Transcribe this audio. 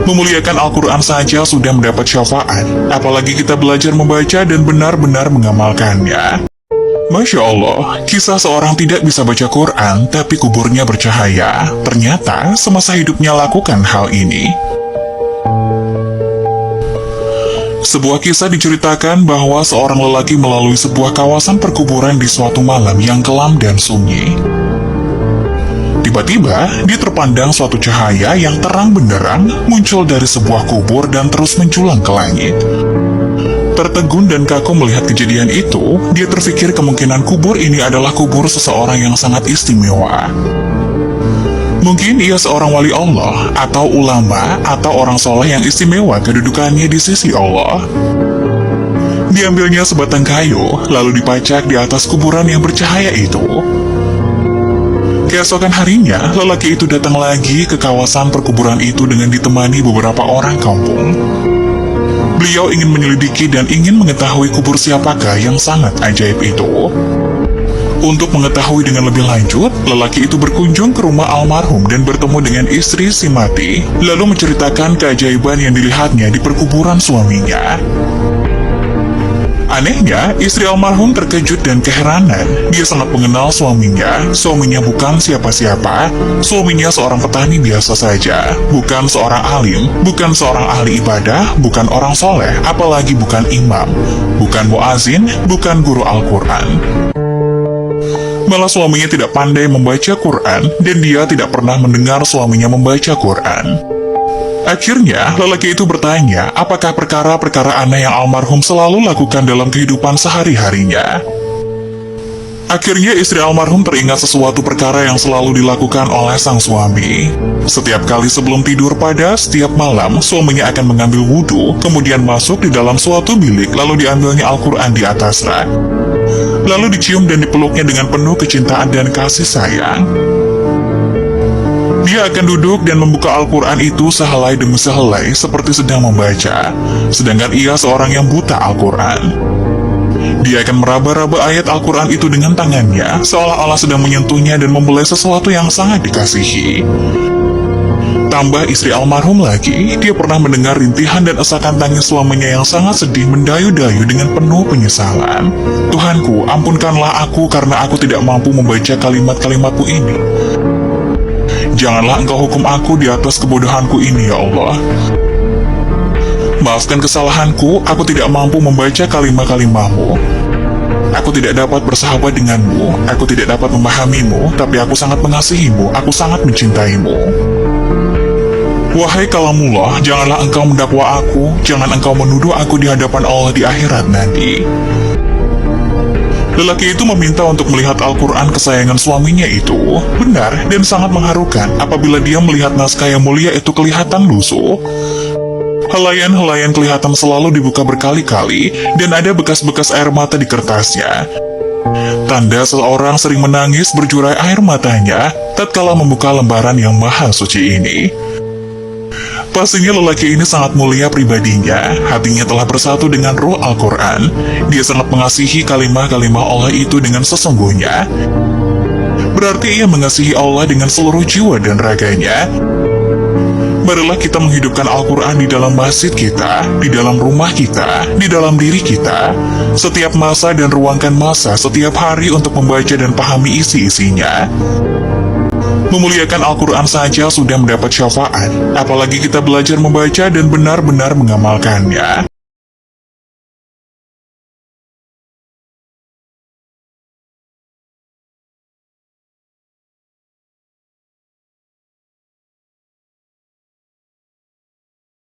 Memuliakan Al-Quran saja sudah mendapat syafaat, apalagi kita belajar membaca dan benar-benar mengamalkannya. Masya Allah, kisah seorang tidak bisa baca Quran tapi kuburnya bercahaya. Ternyata semasa hidupnya lakukan hal ini. Sebuah kisah diceritakan bahwa seorang lelaki melalui sebuah kawasan perkuburan di suatu malam yang kelam dan sunyi. Tiba-tiba, dia terpandang suatu cahaya yang terang benderang muncul dari sebuah kubur dan terus menjulang ke langit. Tertegun dan kaku melihat kejadian itu, dia terpikir kemungkinan kubur ini adalah kubur seseorang yang sangat istimewa. Mungkin ia seorang wali Allah, atau ulama, atau orang soleh yang istimewa kedudukannya di sisi Allah. Diambilnya sebatang kayu, lalu dipacak di atas kuburan yang bercahaya itu. Keesokan harinya, lelaki itu datang lagi ke kawasan perkuburan itu dengan ditemani beberapa orang kampung. Beliau ingin menyelidiki dan ingin mengetahui kubur siapakah yang sangat ajaib itu. Untuk mengetahui dengan lebih lanjut, lelaki itu berkunjung ke rumah almarhum dan bertemu dengan istri si mati, lalu menceritakan keajaiban yang dilihatnya di perkuburan suaminya. Anehnya, istri almarhum terkejut dan keheranan. Dia sangat mengenal suaminya. Suaminya bukan siapa-siapa. Suaminya seorang petani biasa saja. Bukan seorang alim, bukan seorang ahli ibadah, bukan orang soleh, apalagi bukan imam. Bukan muazin, bukan guru Al-Quran. Malah suaminya tidak pandai membaca Quran, dan dia tidak pernah mendengar suaminya membaca Quran. Akhirnya, lelaki itu bertanya, apakah perkara-perkara aneh yang almarhum selalu lakukan dalam kehidupan sehari-harinya. Akhirnya, istri almarhum teringat sesuatu perkara yang selalu dilakukan oleh sang suami. Setiap kali sebelum tidur pada setiap malam, suaminya akan mengambil wudhu, kemudian masuk di dalam suatu bilik, lalu diambilnya Al-Quran di atas rak. Lalu dicium dan dipeluknya dengan penuh kecintaan dan kasih sayang. Dia akan duduk dan membuka Al-Quran itu sehelai demi sehelai seperti sedang membaca, sedangkan ia seorang yang buta Al-Quran. Dia akan meraba-raba ayat Al-Quran itu dengan tangannya, seolah-olah sedang menyentuhnya dan membelai sesuatu yang sangat dikasihi. Tambah istri almarhum lagi, dia pernah mendengar rintihan dan esakan tangis suaminya yang sangat sedih mendayu-dayu dengan penuh penyesalan. Tuhanku, ampunkanlah aku karena aku tidak mampu membaca kalimat-kalimatmu ini. Janganlah engkau hukum aku di atas kebodohanku ini, ya Allah. Maafkan kesalahanku, aku tidak mampu membaca kalimat-kalimatmu. Aku tidak dapat bersahabat denganmu, aku tidak dapat memahamimu, tapi aku sangat mengasihimu, aku sangat mencintaimu. Wahai kalamullah, janganlah engkau mendakwa aku, jangan engkau menuduh aku di hadapan Allah di akhirat nanti. Lelaki itu meminta untuk melihat Al-Quran kesayangan suaminya itu. Benar dan sangat mengharukan apabila dia melihat naskah yang mulia itu kelihatan lusuh. Helaian-helaian kelihatan selalu dibuka berkali-kali, dan ada bekas-bekas air mata di kertasnya. Tanda seseorang sering menangis berjurai air matanya tatkala membuka lembaran yang maha suci ini. Pastinya lelaki ini sangat mulia pribadinya, hatinya telah bersatu dengan ruh Al-Quran. Dia sangat mengasihi kalimah-kalimah Allah itu dengan sesungguhnya. Berarti ia mengasihi Allah dengan seluruh jiwa dan raganya. Marilah kita menghidupkan Al-Quran di dalam masjid kita, di dalam rumah kita, di dalam diri kita. Setiap masa dan ruangkan masa setiap hari untuk membaca dan pahami isi-isinya. Memuliakan Al-Quran saja sudah mendapat syafaat, apalagi kita belajar membaca dan benar-benar mengamalkannya.